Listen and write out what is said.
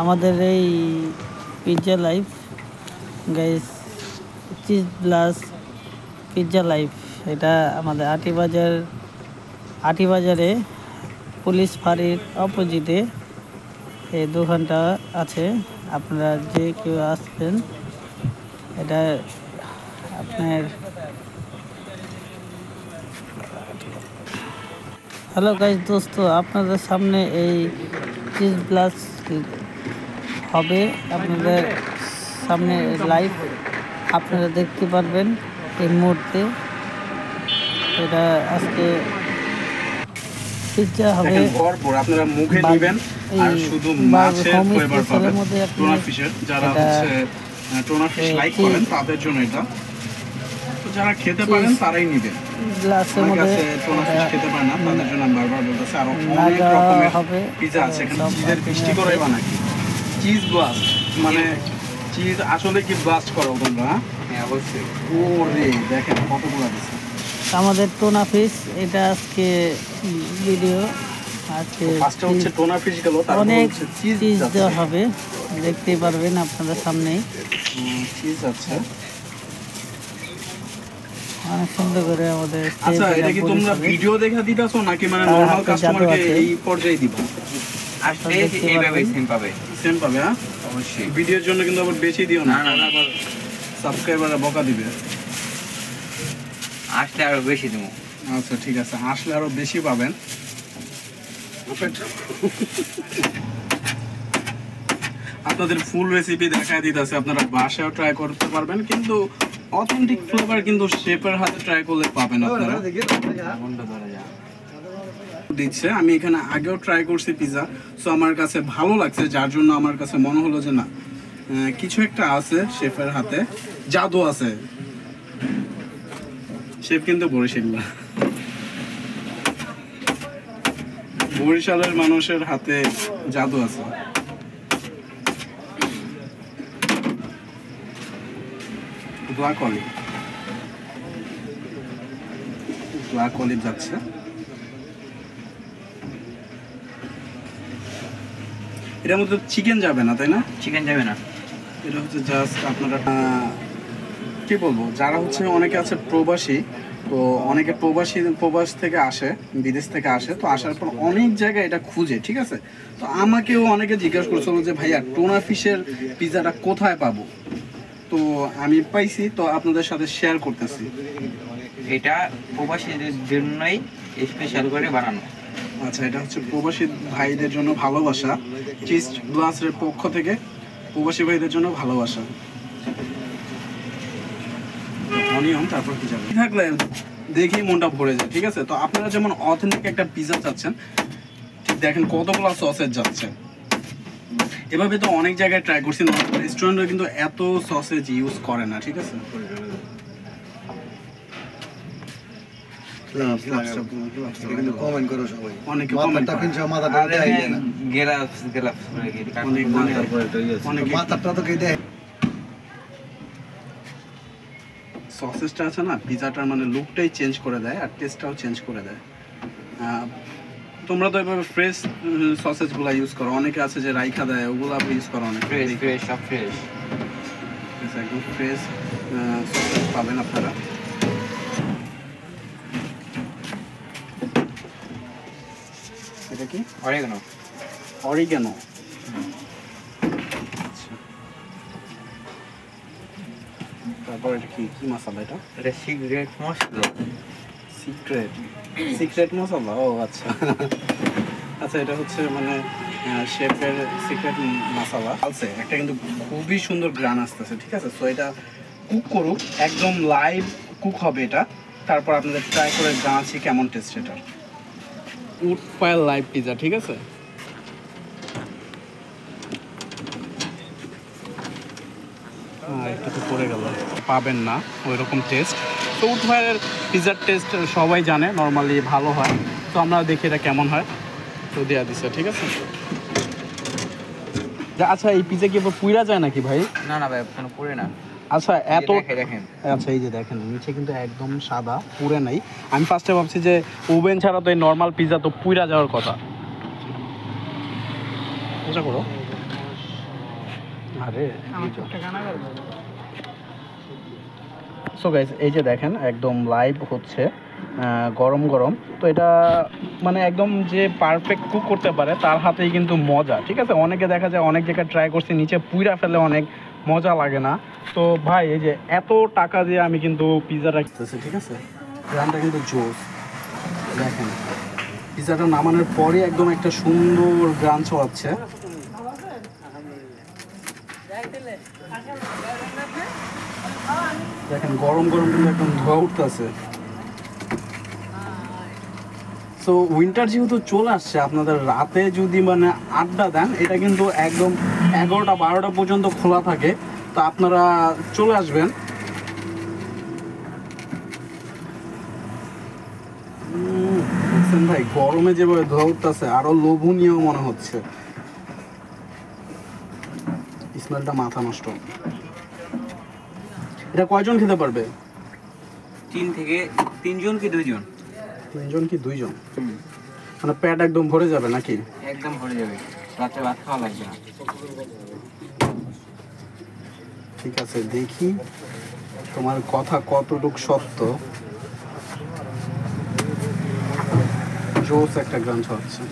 আমাদের এই pizza life guys, cheese plus pizza life, এটা আমাদের আটিবাজারে পুলিশ ফাঁড়ির অপোজিটে এই দোকানটা আছে। আপনারা যে কেউ আসবেন, এটা আপনার হ্যালো গাইস দোস্ত, আপনাদের সামনে এই চিজ প্লাস হবে, আপনাদের সামনে লাইভ আপনারা দেখতে পারবেন এই মুহূর্তে। এটা আজকে পিৎজা হবে, ভরপুর আপনারা মুখে নেবেন আর শুধু মাছের ফ্লেভার পাবেন। টোনা ফিশের যারা হচ্ছে টোনা ফিশ লাইক করেন তাদের জন্য এটা, তো যারা খেতে পারেন তারাই নেবেন। গ্লাসের মধ্যে টোনা ফিশ খেতে পারেন না তাদের জন্য আমি বারবার বলতেছি। আর অনেক রকমের পিৎজা আছে, এখানে চিজের বৃষ্টি করে বানাই, চিজ ব্লাস্ট, মানে চিজ আসলে কি ব্লাস্ট করো তোমরা? হ্যাঁ অবশ্যই। ওরে দেখেন কতগুলো দিচ্ছে আমাদের টোনা ফিশ। এটা আজকে ভিডিও, আজকে ফার্স্টে হচ্ছে টোনা ফিশ গেল, তারপর অনেক হচ্ছে চিজ দেওয়া হবে, দেখতেই পারবেন আপনাদের সামনেই। চিজ আছে অনেক সুন্দর করে আমাদের। আচ্ছা, এটা কি তোমরা ভিডিও দেখা দিতাছো নাকি মানে নরমাল কাস্টমারকে এই পর্যায়ে দিবা? আসলে এইভাবে সেম পাবে। সেম পাবে? হ্যাঁ অবশ্যই। ভিডিওর জন্য কিন্তু আবার বেশি দিও না, আবার সাবস্ক্রাইবাররা বকা দিবে। আসলে আরো বেশি দেবো। আচ্ছা ঠিক আছে, আসলে আরো বেশি পাবেন। আপনাদের ফুল রেসিপি দেখায় দিতেছে, আপনারা বাসায়ও ট্রাই করতে পারবেন, কিন্তু অথেন্টিক ফ্লেভার কিন্তু শেফের হাতে ট্রাই করলে পাবেন আপনারা। দিচ্ছে আমি এখানে আগেও ট্রাই করছি পিৎজা, সো আমার কাছে ভালো লাগছে, যার জন্য আমার কাছে মনে হলো যে না কিছু একটা আছে শেফের হাতে, জাদু আছে। শেফ কিন্তু বরিশালের মানুষের হাতে জাদু আছে। ব্ল্যাক অলিভ যাচ্ছে। এটার মধ্যে চিকেন যাবে না, তাই না? চিকেন যাবে না, এটা হচ্ছে জাস্ট আপনারা কি বলবো, যারা হচ্ছে অনেকে আছে প্রবাসী, তো অনেকে প্রবাস থেকে আসে, বিদেশ থেকে আসে, তো আসার পর অনেক জায়গায় এটা খুঁজে, ঠিক আছে? তো আমাকেও অনেকে জিজ্ঞাসা করছিল যে ভাইয়া টোনা ফিশের পিৎজাটা কোথায় পাবো, তো আমি পাইছি, তো আপনাদের সাথে শেয়ার করতেছি। এটা প্রবাসীদের জন্যই স্পেশাল করে বানানো। আচ্ছা, এটা হচ্ছে প্রবাসী ভাইদের জন্য ভালোবাসা, চিজ ব্লাস্টের পক্ষ থেকে প্রবাসী ভাইদের জন্য ভালোবাসা। অনিয়ন তারপর কি যাবে থাকলে দেখি মনটা ভরে যায়, ঠিক আছে? তো আপনারা যেমন অথেন্টিক একটা পিৎজা চাচ্ছেন, ঠিক দেখেন কতগুলো সসেজ যাচ্ছে। এভাবে তো অনেক জায়গায় ট্রাই করছি, রেস্টুরেন্টে কিন্তু এত সসেজ ইউজ করে না, ঠিক আছে? কমেন্ট করো সবাই, অনেকে কমেন্ট করে মাথাটা তো কে দেয়। সসেজটা আছে না, পিৎজাটার মানে লুকটাই চেঞ্জ করে দেয় আর টেস্টটাও চেঞ্জ করে দেয়। তোমরা তো এভাবে ফ্রেশ সসেজগুলো ইউজ করো, অনেকে আছে যে রাইখা দেয়, ওগুলো ইউজ করো অনেক ফ্রেশ সব ফ্রেশ, একদম ফ্রেশ সসেজ পাবেন আপনারা। এটা কি? অরিগানো। তারপর এটা কি মশলা? এটা সিক্রেট মশলা। সিক্রেট মশলা? ও আচ্ছা। আচ্ছা, এটা হচ্ছে মানে শেফের সিক্রেট মশলা আছে একটা, কিন্তু খুবই সুন্দর গ্রান আসতেছে, ঠিক আছে? সো এটা কুক করুক, একদম লাইভ কুক হবে এটা, তারপর আপনাদের ট্রাই করে জানাচ্ছি কেমন টেস্ট এটার। উড ফায়ার লাইভ পিৎজা, ঠিক আছে? একটু তো পড়ে গেল, পাবেন না ওই রকম টেস্ট। তো উড ফায়ারের পিৎজার টেস্ট সবাই জানে, নর্মালি ভালো হয়, তো আমরা দেখি এটা কেমন হয়, তো দেওয়া দিচ্ছে, ঠিক আছে? আচ্ছা, এই পিৎজা কি আবার পুইরা যায় নাকি ভাই? না ভাই, কোনো পুড়ে না। আচ্ছা, এত দেখেন। আচ্ছা, এই যে দেখেন নিচে কিন্তু একদম সাদা, পুড়ে নাই। আমি ফার্স্টে ভাবছি যে ওভেন ছাড়া তো এই নর্মাল পিৎজা তো পুইরা যাওয়ার কথা। মজা করো। আরে সো গাইস এই যে দেখেন একদম লাইভ হচ্ছে গরম গরম। তো এটা মানে একদম যে পারফেক্ট কুক করতে পারে তার হাতেই কিন্তু মজা, ঠিক আছে। অনেকে দেখা যায় অনেক জায়গায় ট্রাই করছি, নিচে পুইরা ফেলে, অনেক মজা লাগে না। তো ভাই এই যে এত টাকা দিয়ে আমি কিন্তু পিৎজাটা খেতেছি, ঠিক আছে। গ্রামটা কিন্তু জোস, দেখেন পিৎজাটা নামানোর পরে একদম একটা সুন্দর গ্রাম ছড়াচ্ছে। দেখেন গরম গরম কিন্তু একদম ধোয়া উঠতেছে। সো উইন্টার যেহেতু চলে আসছে, আপনাদের রাতে যদি মানে আড্ডা দেন, এটা কিন্তু একদম 11টা 12টা পর্যন্ত খোলা থাকে। তো আপনারা চলে আসবেন। দেখছেন ভাই গরমে যেভাবে ধোয়া উঠতেছে, আরো লোভনীয় মনে হচ্ছে। স্মেলটা মাথা নষ্ট। এটা কয়জন খেতে পারবে? 3 থেকে 3 জন কি 2 জন? 3 জন কি 2 জন? মানে পেট একদম ভরে যাবে নাকি? একদম ভরে যাবে, রাতে ভাত খাওয়া লাগবে না। ঠিক আছে, দেখি তোমার কথা কতটুকু সত্য। জোস একটা গ্রাম হচ্ছে।